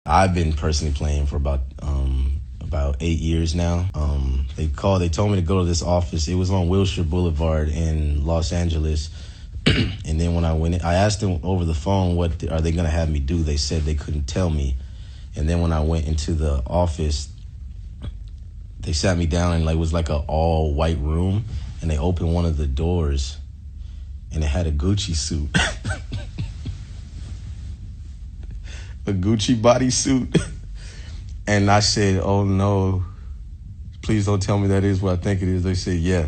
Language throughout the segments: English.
I've been personally playing for about 8 years now. They told me to go to this office. It was on Wilshire Boulevard in Los Angeles. And then when I went in, I asked them over the phone, what are they gonna have me do? They said they couldn't tell me. And then when I went into the office, they sat me down and it was like an all white room, and they opened one of the doors and it had a Gucci suit. A Gucci bodysuit. And I said, oh no, please don't tell me that is what I think it is. They said, yeah,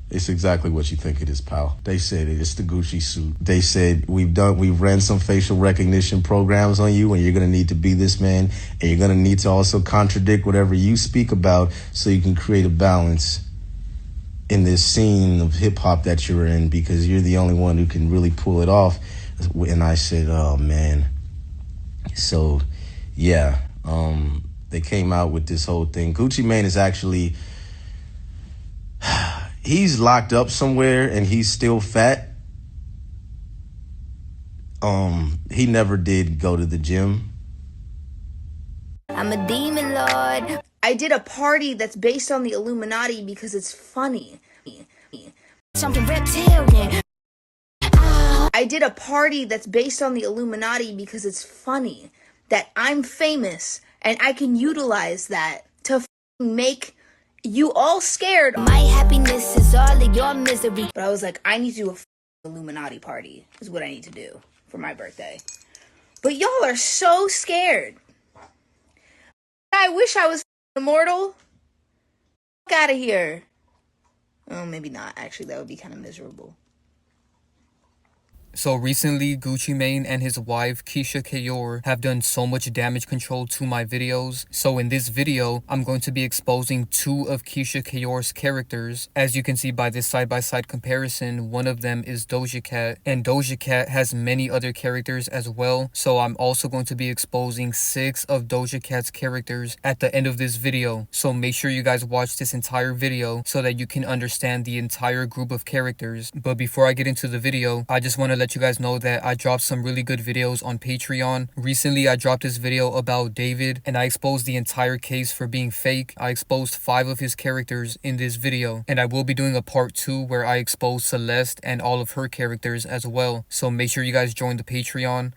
it's exactly what you think it is, pal. They said it's the Gucci suit. They said, we've ran some facial recognition programs on you, and you're gonna need to be this man, and you're gonna need to also contradict whatever you speak about so you can create a balance in this scene of hip hop that you're in, because you're the only one who can really pull it off. And I said, oh man. So yeah, they came out with this whole thing. Gucci Mane is actually, he's locked up somewhere and he's still fat. He never did go to the gym. I'm a demon lord. I did a party that's based on the Illuminati because it's funny. Something reptilian. I did a party that's based on the Illuminati because it's funny that I'm famous and I can utilize that to make you all scared. My happiness is all of your misery. But I was like, I need to do a Illuminati party is what I need to do for my birthday. But y'all are so scared. I wish I was immortal. Get out of here. Oh, maybe not. Actually, that would be kind of miserable. So recently, Gucci Mane and his wife, Keyshia Ka'Oir, have done so much damage control to my videos. So in this video, I'm going to be exposing 2 of Keyshia Ka'Oir's characters. As you can see by this side-by-side comparison, one of them is Doja Cat, and Doja Cat has many other characters as well. So I'm also going to be exposing 6 of Doja Cat's characters at the end of this video. So make sure you guys watch this entire video so that you can understand the entire group of characters. But before I get into the video, I just want to let you guys know that I dropped some really good videos on Patreon. Recently, I dropped this video about David, and I exposed the entire case for being fake. I exposed 5 of his characters in this video, and I will be doing a part 2 where I expose Celeste and all of her characters as well. So make sure you guys join the Patreon.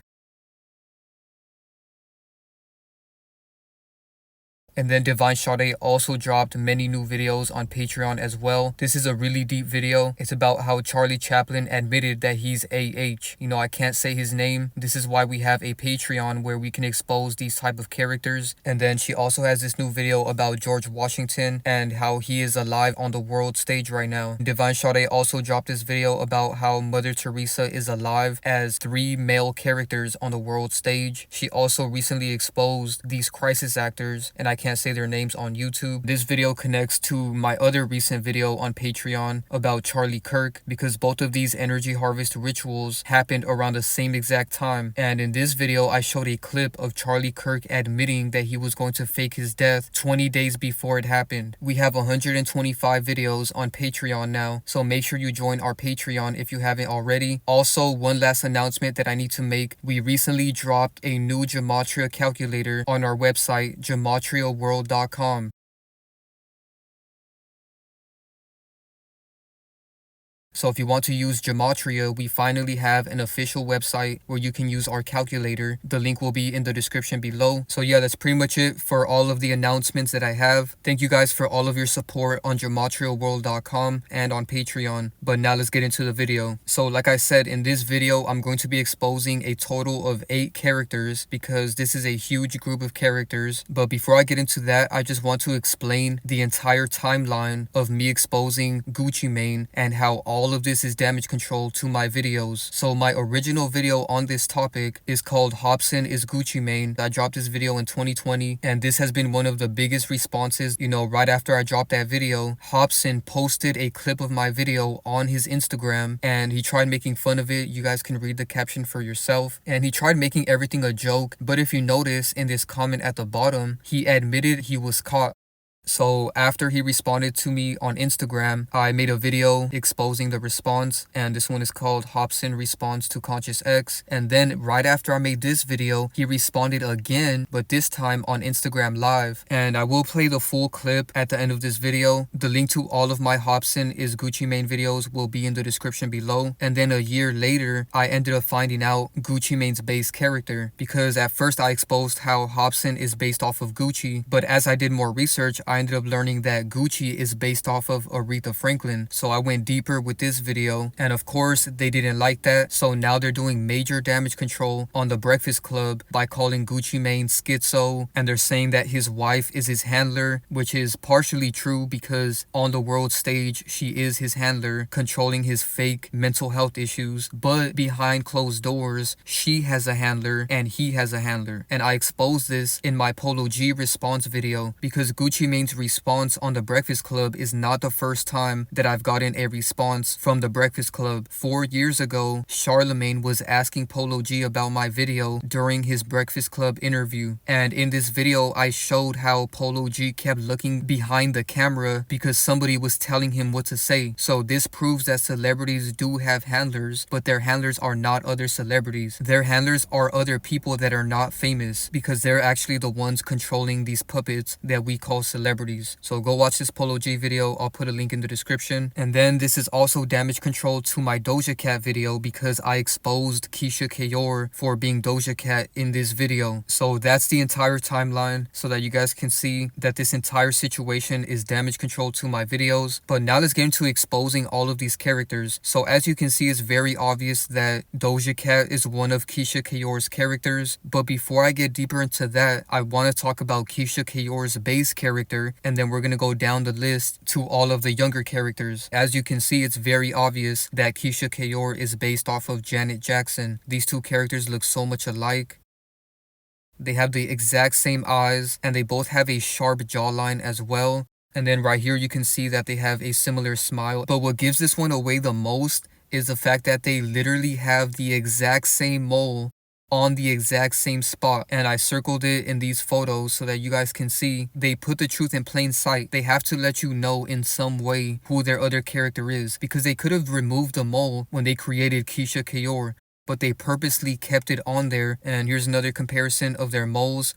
And then Divine Sade also dropped many new videos on Patreon as well. This is a really deep video. It's about how Charlie Chaplin admitted that he's AH. You know, I can't say his name. This is why we have a Patreon where we can expose these type of characters. And then she also has this new video about George Washington and how he is alive on the world stage right now. Divine Sade also dropped this video about how Mother Teresa is alive as 3 male characters on the world stage. She also recently exposed these crisis actors, and I can't say their names on YouTube. This video connects to my other recent video on Patreon about Charlie Kirk, because both of these energy harvest rituals happened around the same exact time. And in this video, I showed a clip of Charlie Kirk admitting that he was going to fake his death 20 days before it happened. We have 125 videos on Patreon now, so make sure you join our Patreon if you haven't already. Also, one last announcement that I need to make. We recently dropped a new gematria calculator on our website, gematriaworld.com. So if you want to use Gematria, we finally have an official website where you can use our calculator. The link will be in the description below. So yeah, that's pretty much it for all of the announcements that I have. Thank you guys for all of your support on gematriaworld.com and on Patreon. But now let's get into the video. So like I said, in this video, I'm going to be exposing a total of 8 characters because this is a huge group of characters. But before I get into that, I just want to explain the entire timeline of me exposing Gucci Mane and how all of this is damage control to my videos. So my original video on this topic is called Hopsin is Gucci Mane. I dropped this video in 2020, and this has been one of the biggest responses. You know, right after I dropped that video, Hopsin posted a clip of my video on his Instagram, and he tried making fun of it. You guys can read the caption for yourself. And he tried making everything a joke, but if you notice in this comment at the bottom, he admitted he was caught. So after he responded to me on Instagram, I made a video exposing the response, and this one is called Hopsin Response to Conscious X. And then right after I made this video, he responded again, but this time on Instagram Live. And I will play the full clip at the end of this video. The link to all of my Hopsin is Gucci Mane videos will be in the description below. And then a year later, I ended up finding out Gucci Mane's base character, because at first I exposed how Hopsin is based off of Gucci, but as I did more research, I ended up learning that Gucci is based off of Aretha Franklin. So I went deeper with this video, and of course they didn't like that, so now they're doing major damage control on the Breakfast Club by calling Gucci Mane schizo, and they're saying that his wife is his handler, which is partially true because on the world stage she is his handler, controlling his fake mental health issues, but behind closed doors she has a handler and he has a handler. And I exposed this in my Polo G response video, because Gucci Mane's response on the Breakfast Club is not the first time that I've gotten a response from the Breakfast Club. 4 years ago, Charlemagne was asking Polo G about my video during his Breakfast Club interview, and in this video I showed how Polo G kept looking behind the camera because somebody was telling him what to say. So this proves that celebrities do have handlers, but their handlers are not other celebrities. Their handlers are other people that are not famous, because they're actually the ones controlling these puppets that we call celebrities. So go watch this Polo G video, I'll put a link in the description. And then this is also damage control to my Doja Cat video, because I exposed Keyshia Ka'Oir for being Doja Cat in this video. So that's the entire timeline, so that you guys can see that this entire situation is damage control to my videos. But now let's get into exposing all of these characters. So as you can see, it's very obvious that Doja Cat is one of Keyshia Ka'Oir's characters. But before I get deeper into that, I want to talk about Keyshia Ka'Oir's base character, and then we're going to go down the list to all of the younger characters. As you can see, it's very obvious that Keyshia Ka'Oir is based off of Janet Jackson. These two characters look so much alike. They have the exact same eyes, and they both have a sharp jawline as well. And then right here you can see that they have a similar smile. But what gives this one away the most is the fact that they literally have the exact same mole on the exact same spot, and I circled it in these photos so that you guys can see. They put the truth in plain sight. They have to let you know in some way who their other character is, because they could have removed the mole when they created Keyshia Ka'Oir, but they purposely kept it on there. And here's another comparison of their moles.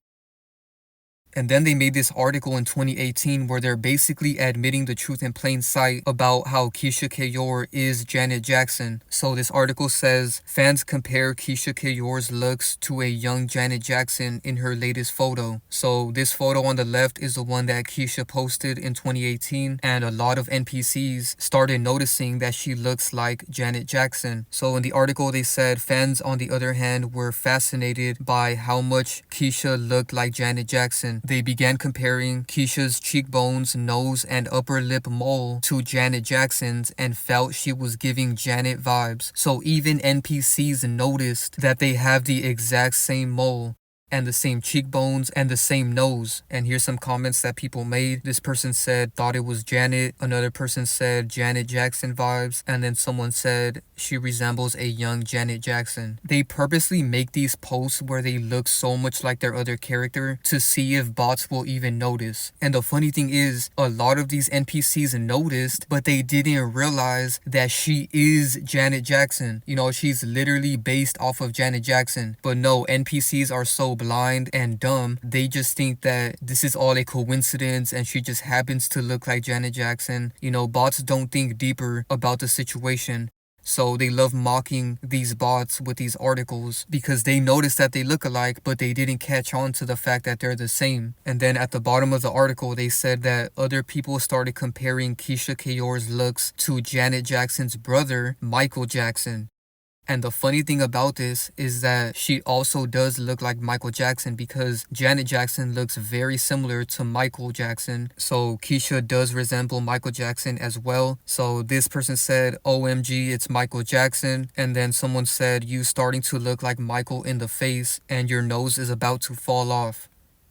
And then they made this article in 2018 where they're basically admitting the truth in plain sight about how Keyshia Ka'Oir is Janet Jackson. So this article says, fans compare Keyshia Ka'Oir's looks to a young Janet Jackson in her latest photo. So this photo on the left is the one that Keyshia posted in 2018, and a lot of NPCs started noticing that she looks like Janet Jackson. So in the article they said, fans on the other hand were fascinated by how much Keyshia looked like Janet Jackson. They began comparing Keyshia's cheekbones, nose, and upper lip mole to Janet Jackson's and felt she was giving Janet vibes. So even NPCs noticed that they have the exact same mole and the same cheekbones and the same nose. And here's some comments that people made. This person said, thought it was Janet. Another person said, Janet Jackson vibes. And then someone said, she resembles a young Janet Jackson. They purposely make these posts where they look so much like their other character to see if bots will even notice. And the funny thing is, a lot of these NPCs noticed, but they didn't realize that she is Janet Jackson. You know, she's literally based off of Janet Jackson. But no, NPCs are so blind and dumb. They just think that this is all a coincidence and she just happens to look like Janet Jackson. You know, bots don't think deeper about the situation. So they love mocking these bots with these articles because they notice that they look alike, but they didn't catch on to the fact that they're the same. And then at the bottom of the article, they said that other people started comparing Keyshia Ka'Oir's looks to Janet Jackson's brother, Michael Jackson. And the funny thing about this is that she also does look like Michael Jackson, because Janet Jackson looks very similar to Michael Jackson. So Keyshia does resemble Michael Jackson as well. So this person said, OMG, it's Michael Jackson. And then someone said, you starting to look like Michael in the face and your nose is about to fall off.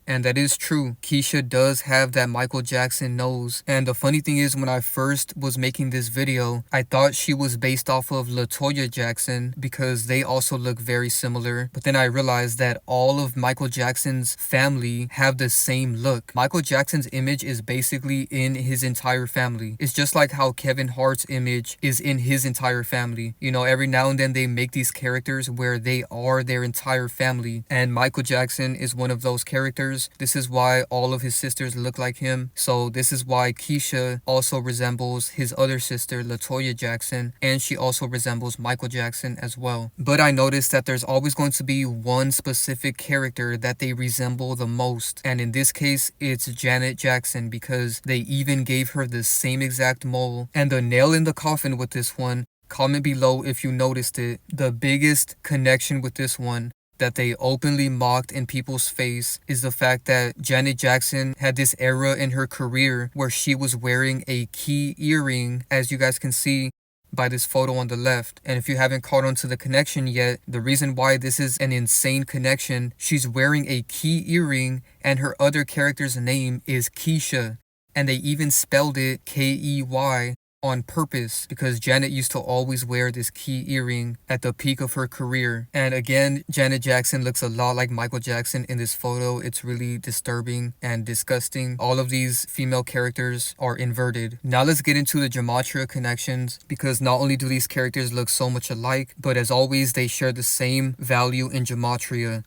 And that is true. Keyshia does have that Michael Jackson nose. And the funny thing is, when I first was making this video, I thought she was based off of LaToya Jackson because they also look very similar. But then I realized that all of Michael Jackson's family have the same look. Michael Jackson's image is basically in his entire family. It's just like how Kevin Hart's image is in his entire family. You know, every now and then they make these characters where they are their entire family. And Michael Jackson is one of those characters. This is why all of his sisters look like him. So this is why Keyshia also resembles his other sister, LaToya Jackson, and she also resembles Michael Jackson as well. But I noticed that there's always going to be one specific character that they resemble the most. And in this case, it's Janet Jackson, because they even gave her the same exact mole. And the nail in the coffin with this one, comment below if you noticed it. The biggest connection with this one that they openly mocked in people's face is the fact that Janet Jackson had this era in her career where she was wearing a key earring, as you guys can see by this photo on the left. And if you haven't caught on to the connection yet, the reason why this is an insane connection, she's wearing a key earring and her other character's name is Keyshia. And they even spelled it Key on purpose, because Janet used to always wear this key earring at the peak of her career. And again, Janet Jackson looks a lot like Michael Jackson in this photo. It's really disturbing and disgusting. All of these female characters are inverted. Now let's get into the gematria connections, because not only do these characters look so much alike, but as always, they share the same value in gematria.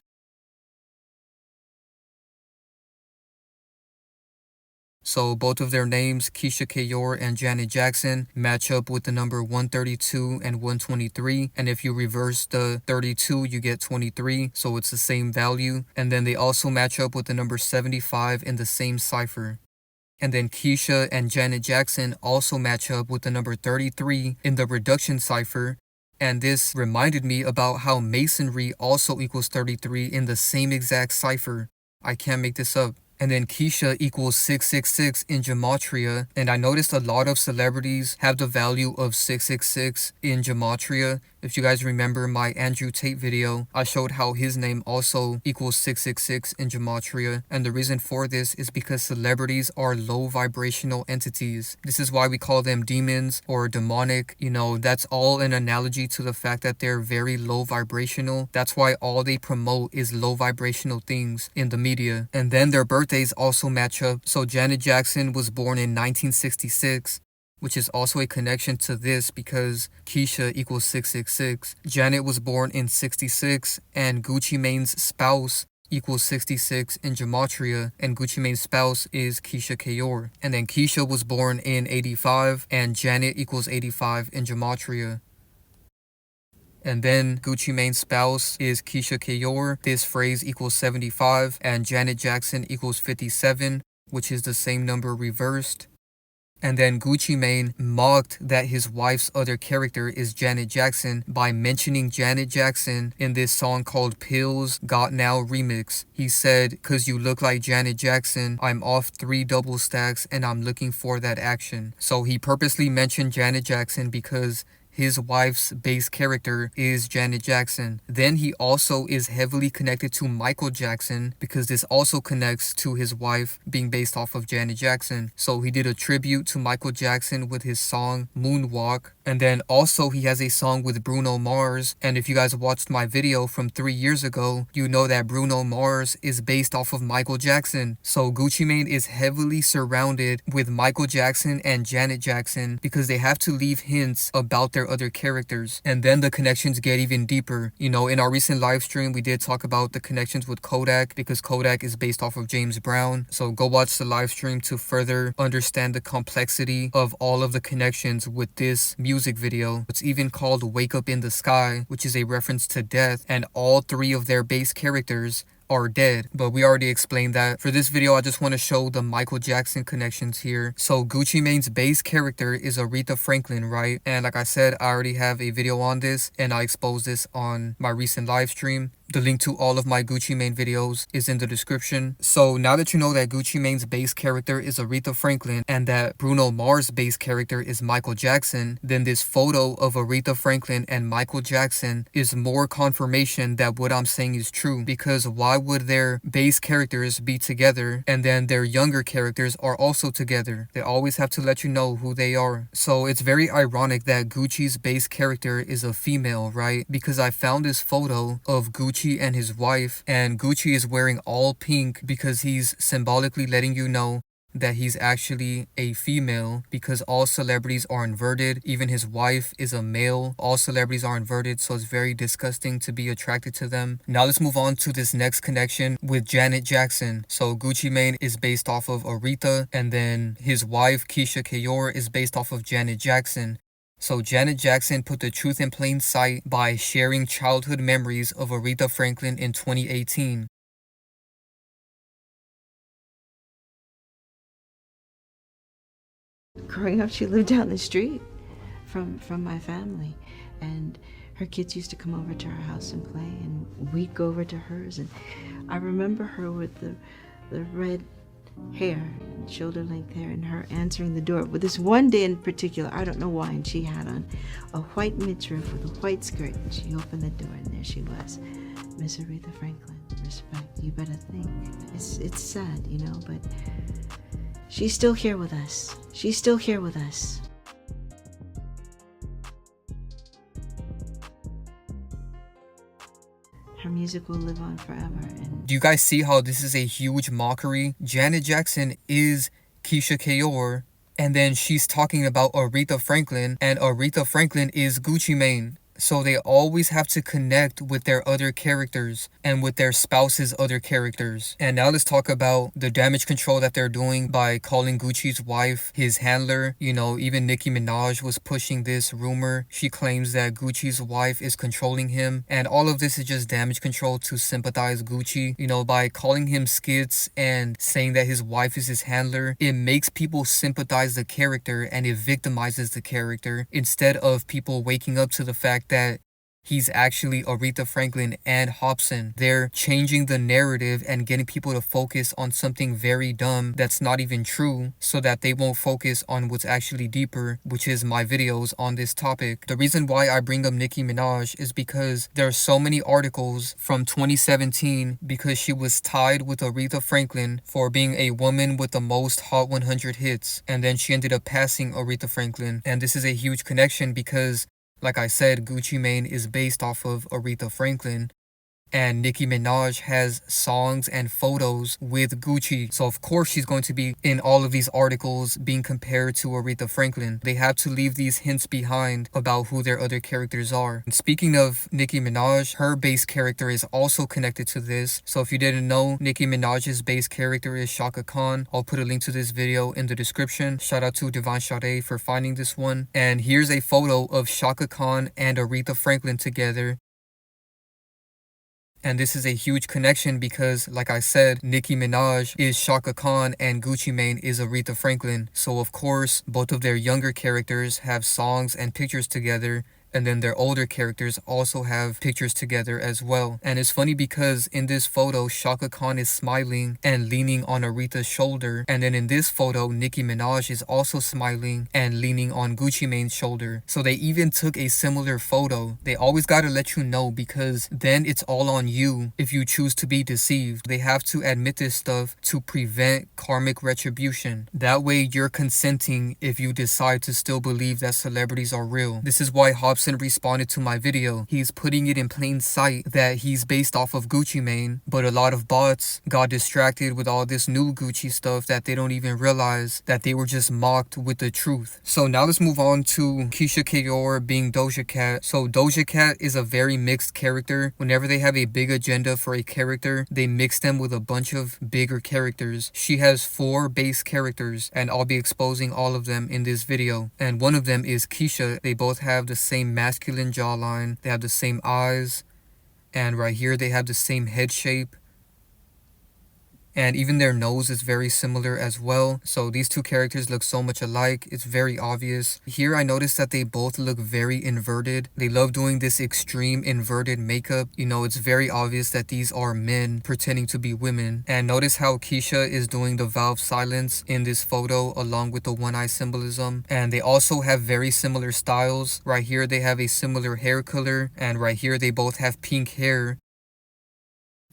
So both of their names, Keyshia Ka'Oir and Janet Jackson, match up with the number 132 and 123. And if you reverse the 32, you get 23. So it's the same value. And then they also match up with the number 75 in the same cipher. And then Keyshia and Janet Jackson also match up with the number 33 in the reduction cipher. And this reminded me about how masonry also equals 33 in the same exact cipher. I can't make this up. And then Keyshia equals 666 in gematria. And I noticed a lot of celebrities have the value of 666 in gematria. If you guys remember my Andrew Tate video, I showed how his name also equals 666 in gematria. And the reason for this is because celebrities are low vibrational entities. This is why we call them demons or demonic. You know, that's all an analogy to the fact that they're very low vibrational. That's why all they promote is low vibrational things in the media. And then their birthdays also match up. So Janet Jackson was born in 1966. Which is also a connection to this because Keyshia equals 666. Janet was born in 66 and Gucci Mane's spouse equals 66 in gematria, and Gucci Mane's spouse is Keyshia Ka'Oir. And then Keyshia was born in 85 and Janet equals 85 in gematria. And then Gucci Mane's spouse is Keyshia Ka'Oir. This phrase equals 75 and Janet Jackson equals 57, which is the same number reversed. And then Gucci Mane mocked that his wife's other character is Janet Jackson by mentioning Janet Jackson in this song called Pills Got Now remix. He said, "'Cause you look like Janet Jackson, I'm off 3 double stacks and I'm looking for that action." So he purposely mentioned Janet Jackson because his wife's base character is Janet Jackson. Then he also is heavily connected to Michael Jackson because this also connects to his wife being based off of Janet Jackson. So he did a tribute to Michael Jackson with his song Moonwalk. And then also he has a song with Bruno Mars. And if you guys watched my video from 3 years ago, you know that Bruno Mars is based off of Michael Jackson. So Gucci Mane is heavily surrounded with Michael Jackson and Janet Jackson because they have to leave hints about their other characters. And then the connections get even deeper. You know, in our recent live stream, we did talk about the connections with Kodak because Kodak is based off of James Brown. So go watch the live stream to further understand the complexity of all of the connections with this music video. It's even called Wake Up in the Sky, which is a reference to death, and all 3 of their base characters are dead, but we already explained that. For this video, I just want to show the Michael Jackson connections here. So Gucci Mane's base character is Aretha Franklin, right? And like I said, I already have a video on this and I exposed this on my recent live stream. The link to all of my Gucci Mane videos is in the description. So now that you know that Gucci Mane's base character is Aretha Franklin and that Bruno Mars' base character is Michael Jackson, then this photo of Aretha Franklin and Michael Jackson is more confirmation that what I'm saying is true. Because why would their base characters be together and then their younger characters are also together? They always have to let you know who they are. So it's very ironic that Gucci's base character is a female, right? Because I found this photo of Gucci and his wife, and Gucci is wearing all pink because he's symbolically letting you know that he's actually a female, because all celebrities are inverted. Even his wife is a male. All celebrities are inverted, so it's very disgusting to be attracted to them. Now let's move on to this next connection with Janet Jackson. So Gucci Mane is based off of Aretha, and then his wife Keyshia Ka'Oir is based off of Janet Jackson. So Janet Jackson put the truth in plain sight by sharing childhood memories of Aretha Franklin in 2018. Growing up, she lived down the street from my family, and her kids used to come over to our house and play, and we'd go over to hers. And I remember her with the red hair, shoulder length hair, and her answering the door. But this one day in particular, I don't know why, and she had on a white midriff with a white skirt, and she opened the door, and there she was, Miss Aretha Franklin. Respect, you better think. It's sad, you know, but she's still here with us. She's still here with us. Her music will live on forever. And do you guys see how this is a huge mockery? Janet Jackson is Keyshia Ka'Oir, and then she's talking about Aretha Franklin, and Aretha Franklin is Gucci Mane. So they always have to connect with their other characters and with their spouse's other characters. And now let's talk about the damage control that they're doing by calling Gucci's wife his handler. You know, even Nicki Minaj was pushing this rumor. She claims that Gucci's wife is controlling him. And all of this is just damage control to sympathize Gucci. You know, by calling him skits and saying that his wife is his handler, it makes people sympathize the character and it victimizes the character instead of people waking up to the fact that he's actually Aretha Franklin and Hopsin. They're changing the narrative and getting people to focus on something very dumb that's not even true, so that they won't focus on what's actually deeper, which is my videos on this topic. The reason why I bring up Nicki Minaj is because there are so many articles from 2017 because she was tied with Aretha Franklin for being a woman with the most Hot 100 hits, and then she ended up passing Aretha Franklin. And this is a huge connection because, like I said, Gucci Mane is based off of Aretha Franklin, and Nicki Minaj has songs and photos with Gucci. So of course she's going to be in all of these articles being compared to Aretha Franklin. They have to leave these hints behind about who their other characters are. And speaking of Nicki Minaj, her base character is also connected to this. So if you didn't know, Nicki Minaj's base character is Chaka Khan. I'll put a link to this video in the description. Shout out to Divine Sade for finding this one. And here's a photo of Chaka Khan and Aretha Franklin together. And this is a huge connection because, like I said, Nicki Minaj is Chaka Khan and Gucci Mane is Aretha Franklin. So of course, both of their younger characters have songs and pictures together. And then their older characters also have pictures together as well. And it's funny because in this photo, Chaka Khan is smiling and leaning on Aretha's shoulder. And then in this photo, Nicki Minaj is also smiling and leaning on Gucci Mane's shoulder. So they even took a similar photo. They always gotta let you know, because then it's all on you if you choose to be deceived. They have to admit this stuff to prevent karmic retribution. That way you're consenting if you decide to still believe that celebrities are real. This is why Hopsin responded to my video. He's putting it in plain sight that he's based off of Gucci Mane, but a lot of bots got distracted with all this new Gucci stuff that they don't even realize that they were just mocked with the truth. So now let's move on to Keyshia Ka'Oir being Doja Cat. So Doja Cat is a very mixed character. Whenever they have a big agenda for a character, they mix them with a bunch of bigger characters. She has 4 base characters, and I'll be exposing all of them in this video. And one of them is Keyshia. They both have the same masculine jawline, they have the same eyes, and right here they have the same head shape. And even their nose is very similar as well. So these two characters look so much alike. It's very obvious. Here I noticed that they both look very inverted. They love doing this extreme inverted makeup. You know, it's very obvious that these are men pretending to be women. And notice how Keyshia is doing the valve silence in this photo along with the one eye symbolism. And they also have very similar styles. Right here they have a similar hair color, and right here they both have pink hair.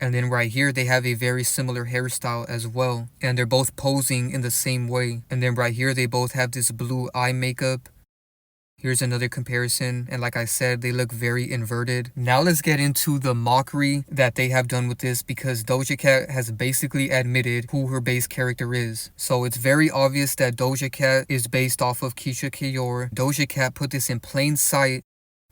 And then right here, they have a very similar hairstyle as well. And they're both posing in the same way. And then right here, they both have this blue eye makeup. Here's another comparison. And like I said, they look very inverted. Now let's get into the mockery that they have done with this, because Doja Cat has basically admitted who her base character is. So it's very obvious that Doja Cat is based off of Keyshia Ka'Oir. Doja Cat put this in plain sight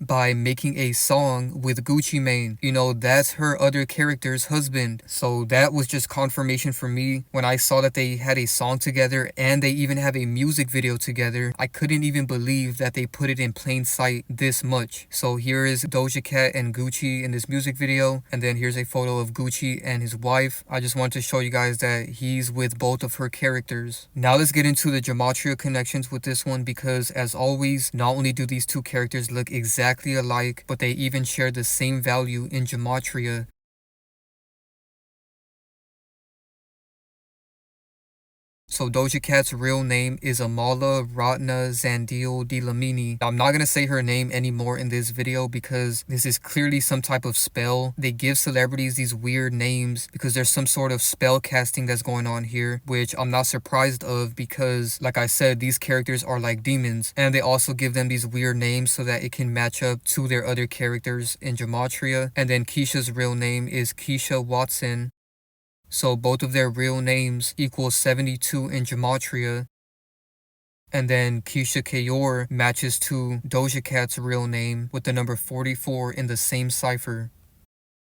by making a song with Gucci Mane. You know, that's her other character's husband. So that was just confirmation for me when I saw that they had a song together and they even have a music video together. I couldn't even believe that they put it in plain sight this much. So here is Doja Cat and Gucci in this music video, and then here's a photo of Gucci and his wife. I just wanted to show you guys that he's with both of her characters. Now let's get into the gematria connections with this one, because as always, not only do these two characters look exactly alike, but they even share the same value in gematria. So Doja Cat's real name is Amala Ratna Zandil Dilamini. I'm not going to say her name anymore in this video because this is clearly some type of spell. They give celebrities these weird names because there's some sort of spell casting that's going on here, which I'm not surprised of because, like I said, these characters are like demons. And they also give them these weird names so that it can match up to their other characters in gematria. And then Keyshia's real name is Keyshia Watson. So both of their real names equal 72 in gematria. And then Keyshia Ka'Oir matches to Doja Cat's real name with the number 44 in the same cipher.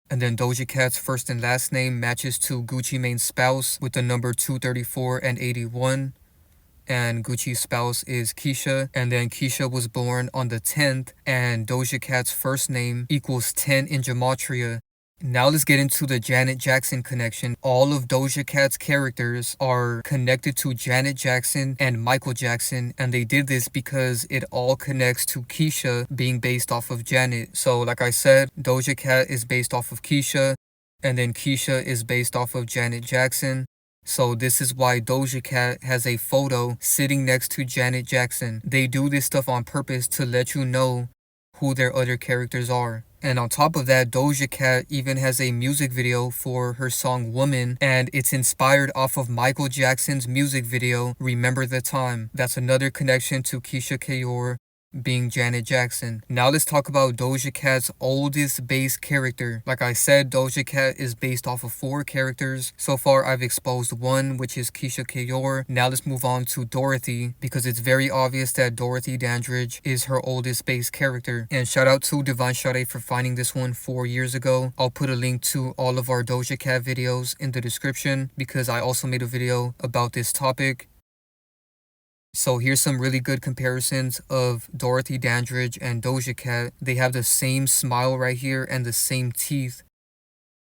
And then Doja Cat's first and last name matches to Gucci Mane's spouse with the number 234 and 81. And Gucci's spouse is Keyshia, and then Keyshia was born on the 10th, and Doja Cat's first name equals 10 in gematria. Now let's get into the Janet Jackson connection. All of Doja Cat's characters are connected to Janet Jackson and Michael Jackson, and they did this because it all connects to Keyshia being based off of Janet. So like I said, Doja Cat is based off of Keyshia, and then Keyshia is based off of Janet Jackson. So this is why Doja Cat has a photo sitting next to Janet Jackson. They do this stuff on purpose to let you know who their other characters are. And on top of that, Doja Cat even has a music video for her song Woman, and it's inspired off of Michael Jackson's music video, Remember the Time. That's another connection to Keyshia Ka'Oir being Janet Jackson. Now let's talk about Doja Cat's oldest base character. Like I said, Doja Cat is based off of 4 characters. So far I've exposed one, which is Keyshia Ka'Oir. Now let's move on to Dorothy, because it's very obvious that Dorothy Dandridge is her oldest base character. And shout out to Divine Sade for finding this one 4 years ago. I'll put a link to all of our Doja Cat videos in the description because I also made a video about this topic. So here's some really good comparisons of Dorothy Dandridge and Doja Cat. They have the same smile right here and the same teeth.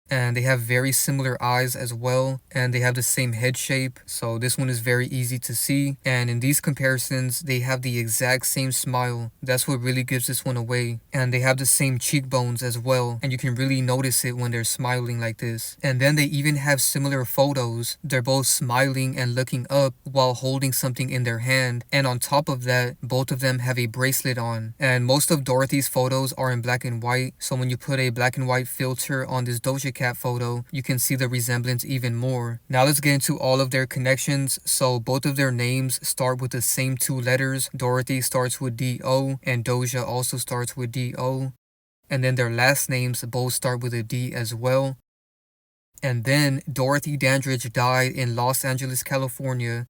And they have very similar eyes as well, and they have the same head shape, so this one is very easy to see. And in these comparisons, they have the exact same smile. That's what really gives this one away. And they have the same cheekbones as well, and you can really notice it when they're smiling like this. And then they even have similar photos. They're both smiling and looking up while holding something in their hand, and on top of that, both of them have a bracelet on. And most of Dorothy's photos are in black and white, so when you put a black and white filter on this Doja Cat photo, you can see the resemblance even more. Now let's get into all of their connections. So both of their names start with the same 2 letters. Dorothy starts with D-O and Doja also starts with D-O. And then their last names both start with a D as well. And then Dorothy Dandridge died in Los Angeles, California.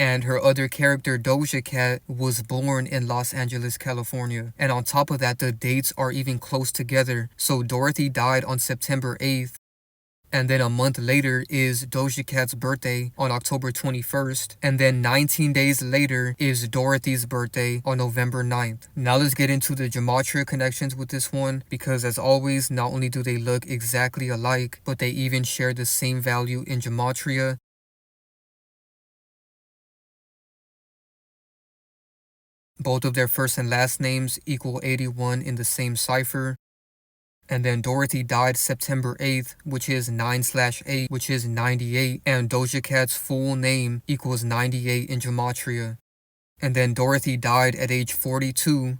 And her other character, Doja Cat, was born in Los Angeles, California. And on top of that, the dates are even close together. So Dorothy died on September 8th, And then a month later is Doja Cat's birthday on October 21st. And then 19 days later is Dorothy's birthday on November 9th. Now let's get into the gematria connections with this one, because as always, not only do they look exactly alike, but they even share the same value in gematria. Both of their first and last names equal 81 in the same cipher. And then Dorothy died September 8th, which is 9/8, which is 98. And Doja Cat's full name equals 98 in gematria. And then Dorothy died at age 42.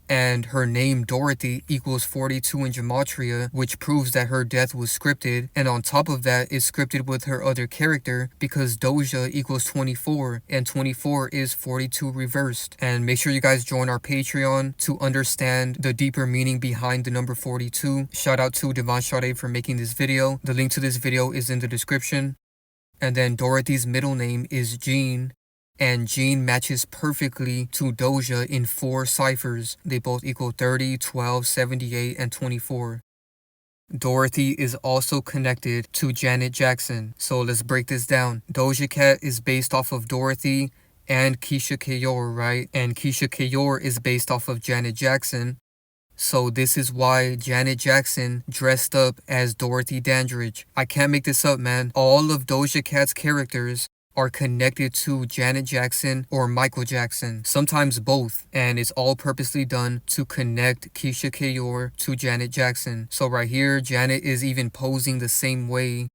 And her name Dorothy equals 42 in gematria, which proves that her death was scripted. And on top of that, is scripted with her other character, because Doja equals 24, and 24 is 42 reversed. And make sure you guys join our Patreon to understand the deeper meaning behind the number 42. Shout out to Devon Sade for making this video. The link to this video is in the description. And then Dorothy's middle name is Jean. And Jean matches perfectly to Doja in 4 ciphers. They both equal 30, 12, 78, and 24. Dorothy is also connected to Janet Jackson. So let's break this down. Doja Cat is based off of Dorothy and Keyshia Ka'Oir, right? And Keyshia Ka'Oir is based off of Janet Jackson. So this is why Janet Jackson dressed up as Dorothy Dandridge. I can't make this up, man. All of Doja Cat's characters are connected to Janet Jackson or Michael Jackson, sometimes both, and it's all purposely done to connect Keyshia Ka'Oir to Janet Jackson. So right here, Janet is even posing the same way.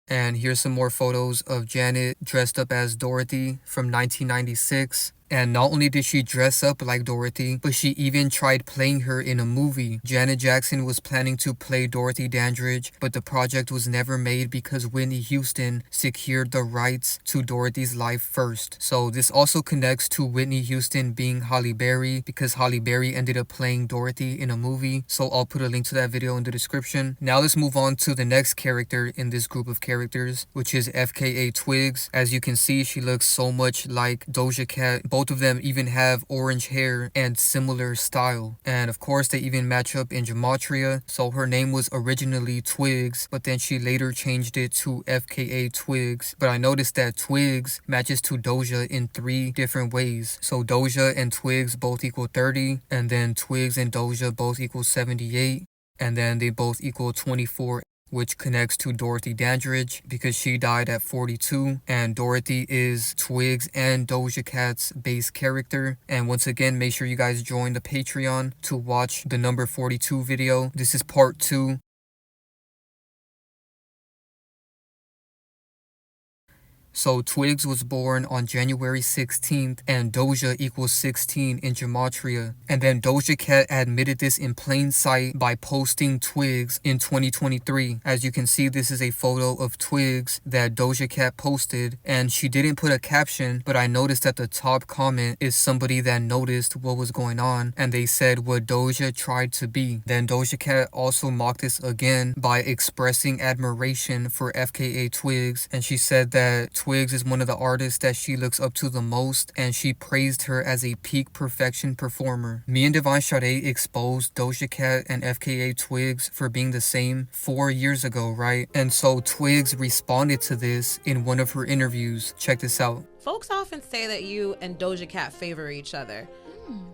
And here's some more photos of Janet dressed up as Dorothy from 1996. And not only did she dress up like Dorothy, but she even tried playing her in a movie. Janet Jackson was planning to play Dorothy Dandridge, but the project was never made because Whitney Houston secured the rights to Dorothy's life first. So this also connects to Whitney Houston being Halle Berry, because Halle Berry ended up playing Dorothy in a movie. So I'll put a link to that video in the description. Now let's move on to the next character in this group of characters, which is FKA Twigs. As you can see, she looks so much like Doja Cat. Both of them even have orange hair and similar style. And of course, they even match up in gematria. So her name was originally Twigs, but then she later changed it to FKA Twigs. But I noticed that Twigs matches to Doja in 3 different ways. So Doja and Twigs both equal 30, and then Twigs and Doja both equal 78, and then they both equal 24, which connects to Dorothy Dandridge because she died at 42, and Dorothy is Twigs and Doja Cat's base character. And once again, make sure you guys join the Patreon to watch the number 42 video. This is part 2. So Twigs was born on January 16th, and Doja equals 16 in gematria. And then Doja Cat admitted this in plain sight by posting Twigs in 2023. As you can see, this is a photo of Twigs that Doja Cat posted, and she didn't put a caption, but I noticed that the top comment is somebody that noticed what was going on, and they said what Doja tried to be. Then Doja Cat also mocked this again by expressing admiration for FKA Twigs, and she said that Twigs is one of the artists that she looks up to the most, and she praised her as a peak perfection performer. Me and Devon Sade exposed Doja Cat and FKA Twigs for being the same 4 years ago, right? And so Twigs responded to this in one of her interviews. Check this out. Folks often say that you and Doja Cat favor each other.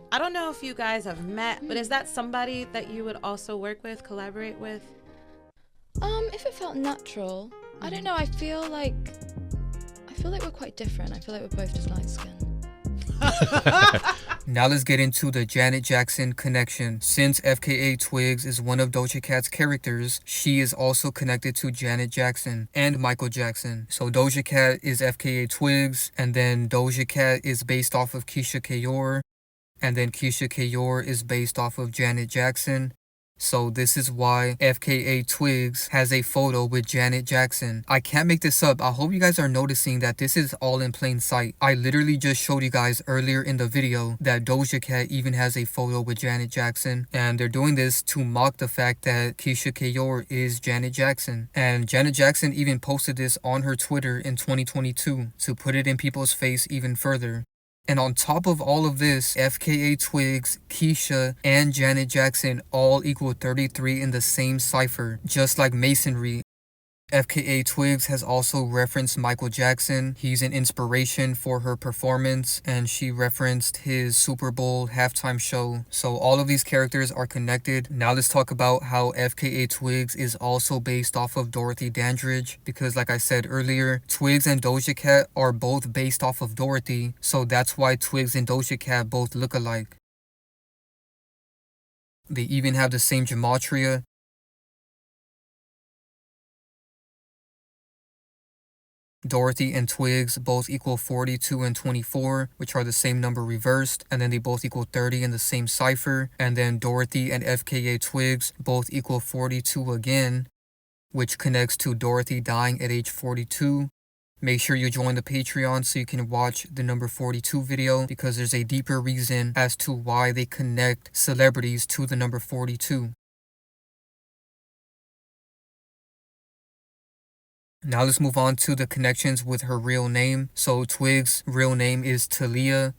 I don't know if you guys have met, but is that somebody that you would also work with, collaborate with? If it felt natural, I don't know, I feel like we're quite different. I feel like we're both just light skinned. Now let's get into the Janet Jackson connection. Since FKA Twigs is one of Doja Cat's characters, she is also connected to Janet Jackson and Michael Jackson. So Doja Cat is FKA Twigs, and then Doja Cat is based off of Keyshia Ka'Oir, and then Keyshia Ka'Oir is based off of Janet Jackson. So this is why FKA Twigs has a photo with Janet Jackson. I can't make this up. I hope you guys are noticing that this is all in plain sight. I literally just showed you guys earlier in the video that Doja Cat even has a photo with Janet Jackson. And they're doing this to mock the fact that Keyshia Ka'Oir is Janet Jackson. And Janet Jackson even posted this on her Twitter in 2022 to put it in people's face even further. And on top of all of this, FKA Twigs, Keyshia, and Janet Jackson all equal 33 in the same cipher, just like Masonry. FKA Twigs has also referenced Michael Jackson. He's an inspiration for her performance, and she referenced his Super Bowl halftime show. So all of these characters are connected. Now let's talk about how FKA Twigs is also based off of Dorothy Dandridge, because like I said earlier, Twigs and Doja Cat are both based off of Dorothy, so that's why Twigs and Doja Cat both look alike. They even have the same gematria. Dorothy and Twigs both equal 42 and 24, which are the same number reversed, and then they both equal 30 in the same cipher, and then Dorothy and FKA Twigs both equal 42 again, which connects to Dorothy dying at age 42. Make sure you join the Patreon so you can watch the number 42 video, because there's a deeper reason as to why they connect celebrities to the number 42. Now let's move on to the connections with her real name. So Twigs' real name is Talia.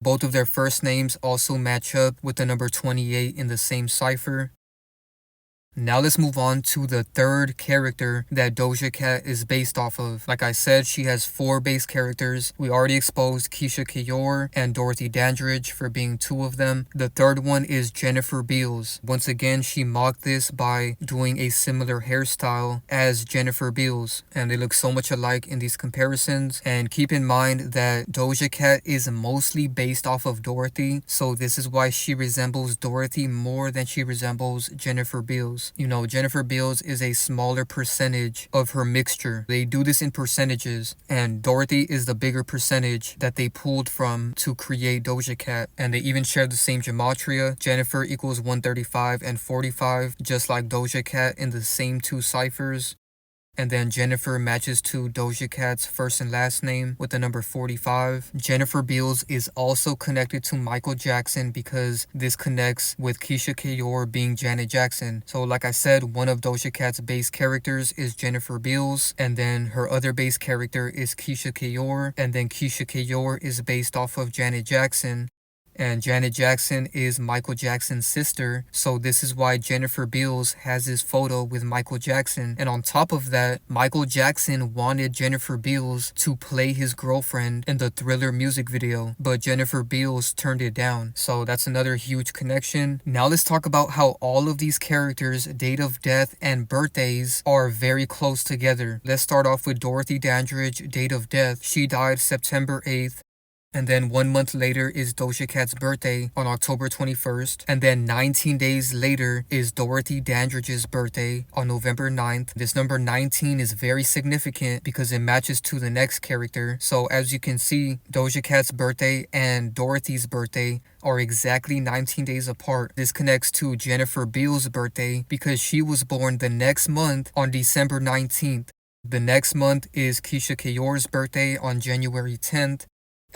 Both of their first names also match up with the number 28 in the same cipher. Now let's move on to the third character that Doja Cat is based off of. Like I said, she has 4 base characters. We already exposed Keyshia Ka'Oir and Dorothy Dandridge for being 2 of them. The third one is Jennifer Beals. Once again, she mocked this by doing a similar hairstyle as Jennifer Beals, and they look so much alike in these comparisons. And keep in mind that Doja Cat is mostly based off of Dorothy, so this is why she resembles Dorothy more than she resembles Jennifer Beals. You know, Jennifer Beals is a smaller percentage of her mixture. They do this in percentages, and Dorothy is the bigger percentage that they pulled from to create Doja Cat. And they even share the same gematria. Jennifer equals 135 and 45, just like Doja Cat in the same 2 ciphers. And then Jennifer matches to Doja Cat's first and last name with the number 45. Jennifer Beals is also connected to Michael Jackson because this connects with Keyshia Ka'Oir being Janet Jackson. So like I said, one of Doja Cat's base characters is Jennifer Beals, and then her other base character is Keyshia Ka'Oir, and then Keyshia Ka'Oir is based off of Janet Jackson. And Janet Jackson is Michael Jackson's sister, so this is why Jennifer Beals has this photo with Michael Jackson. And on top of that, Michael Jackson wanted Jennifer Beals to play his girlfriend in the Thriller music video, but Jennifer Beals turned it down. So that's another huge connection. Now let's talk about how all of these characters' date of death and birthdays are very close together. Let's start off with Dorothy Dandridge, date of death. She died September 8th. And then 1 month later is Doja Cat's birthday on October 21st. And then 19 days later is Dorothy Dandridge's birthday on November 9th. This number 19 is very significant because it matches to the next character. So as you can see, Doja Cat's birthday and Dorothy's birthday are exactly 19 days apart. This connects to Jennifer Beals' birthday because she was born the next month on December 19th. The next month is Keyshia Ka'Oir's birthday on January 10th.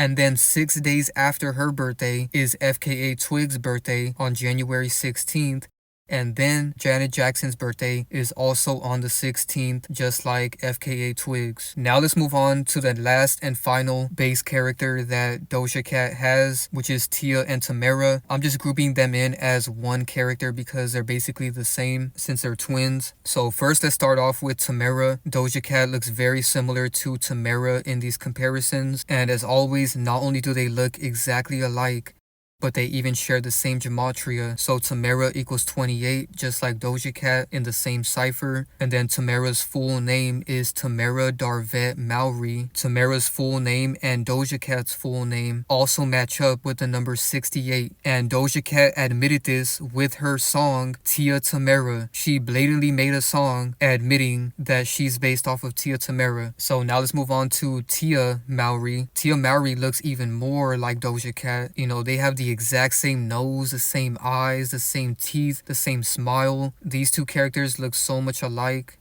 And then 6 days after her birthday is FKA Twigs' birthday on January 16th. And then Janet Jackson's birthday is also on the 16th, just like FKA Twigs. Now let's move on to the last and final base character that Doja Cat has, which is Tia and Tamera. I'm just grouping them in as one character because they're basically the same since they're twins. So first, let's start off with Tamera. Doja Cat looks very similar to Tamera in these comparisons. And as always, not only do they look exactly alike, but they even share the same gematria. So Tamera equals 28, just like Doja Cat in the same cipher. And then Tamera's full name is Tamera Darvette Mowry. Tamera's full name and Doja Cat's full name also match up with the number 68. And Doja Cat admitted this with her song, Tia Tamera. She blatantly made a song admitting that she's based off of Tia Tamera. So now let's move on to Tia Mowry. Tia Mowry looks even more like Doja Cat. You know, they have the exact same nose, the same eyes, the same teeth, the same smile. These two characters look so much alike.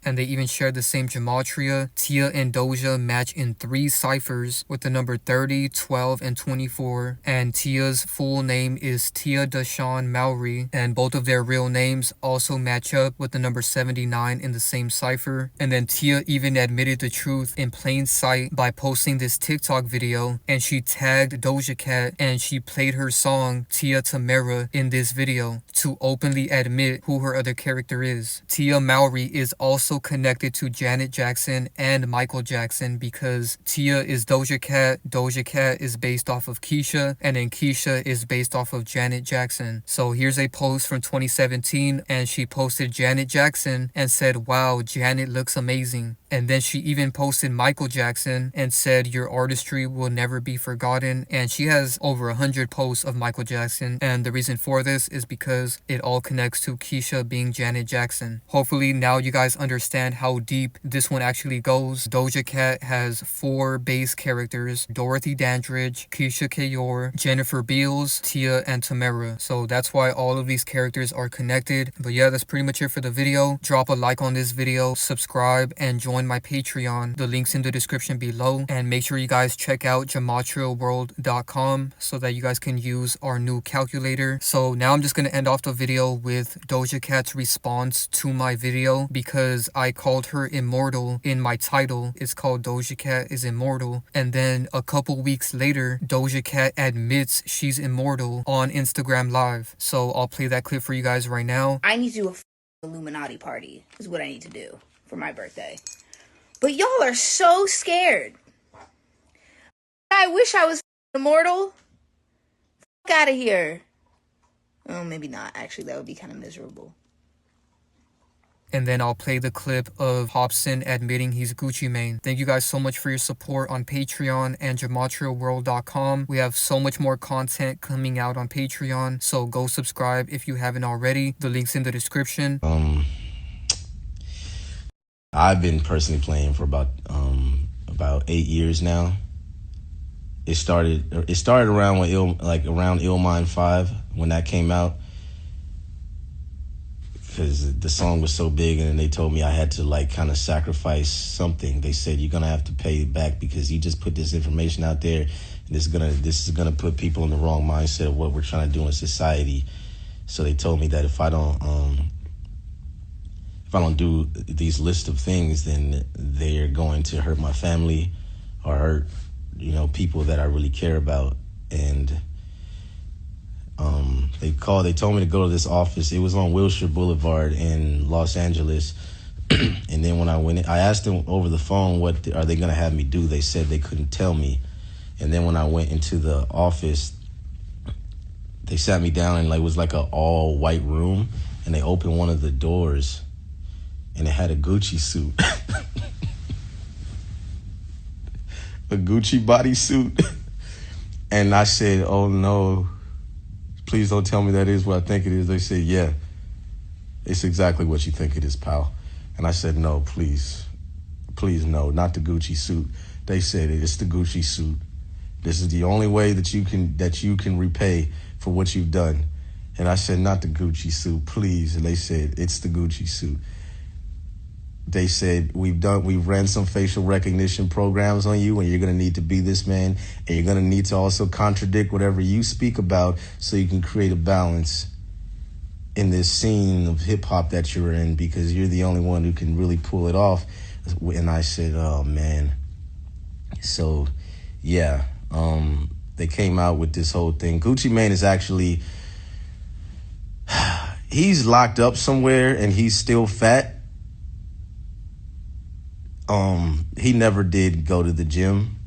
And they even share the same gematria. Tia and Doja match in 3 ciphers with the number 30, 12, and 24. And Tia's full name is Tia Deshawn Mowry. And both of their real names also match up with the number 79 in the same cipher. And then Tia even admitted the truth in plain sight by posting this TikTok video. And she tagged Doja Cat and she played her song Tia Tamera in this video to openly admit who her other character is. Tia Mowry is also also connected to Janet Jackson and Michael Jackson because Tia is Doja Cat is based off of Keyshia, and then Keyshia is based off of Janet Jackson. So here's a post from 2017, and she posted Janet Jackson and said, "Wow, Janet looks amazing." And then she even posted Michael Jackson and said, "Your artistry will never be forgotten." And she has over 100 posts of Michael Jackson, and the reason for this is because it all connects to Keyshia being Janet Jackson. Hopefully now you guys understand how deep this one actually goes. Doja Cat has 4 base characters: Dorothy Dandridge, Keyshia Ka'Oir, Jennifer Beals, Tia, and Tamera. So that's why all of these characters are connected. But yeah, that's pretty much it for the video. Drop a like on this video, subscribe, and join my Patreon. The link's in the description below. And make sure you guys check out gematriaworld.com so that you guys can use our new calculator. So now I'm just going to end off the video with Doja Cat's response to my video, because I called her immortal in my title. It's called Doja Cat is Immortal. And then a couple weeks later, Doja Cat admits she's immortal on Instagram Live. So I'll play that clip for you guys right now. I need to do a Illuminati party is what I need to do for my birthday. But y'all are so scared. I wish I was immortal. Fuck out of here. Oh, maybe not. Actually, that would be kind of miserable. And then I'll play the clip of Hopsin admitting he's Gucci Mane. Thank you guys so much for your support on Patreon and gematriaworld.com. We have so much more content coming out on Patreon, so go subscribe if you haven't already. The link's in the description. I've been personally playing for about 8 years now. It started around when around Illmind 5 when that came out, because the song was so big, and they told me I had to like kind of sacrifice something. They said, you're gonna have to pay it back because you just put this information out there, and this is gonna put people in the wrong mindset of what we're trying to do in society. So they told me that if I don't do these list of things, then they're going to hurt my family or hurt, you know, people that I really care about. And they told me to go to this office. It was on Wilshire Boulevard in Los Angeles. And then when I went in, I asked them over the phone, what are they going to have me do? They said they couldn't tell me. And then when I went into the office, they sat me down, and it was like an all white room, and they opened one of the doors, and it had a Gucci suit. A Gucci bodysuit. And I said, "Oh no, please don't tell me that is what I think it is." They said, "Yeah, it's exactly what you think it is, pal." And I said, "No, please no, not the Gucci suit." They said, "It's the Gucci suit. This is the only way that you can repay for what you've done." And I said, "Not the Gucci suit, please." And they said, "It's the Gucci suit." They said, we've ran some facial recognition programs on you, and you're going to need to be this man, and you're going to need to also contradict whatever you speak about so you can create a balance in this scene of hip hop that you're in, because you're the only one who can really pull it off. And I said, "Oh man." So yeah, they came out with this whole thing. Gucci Mane is actually, he's locked up somewhere, and he's still fat. He never did go to the gym.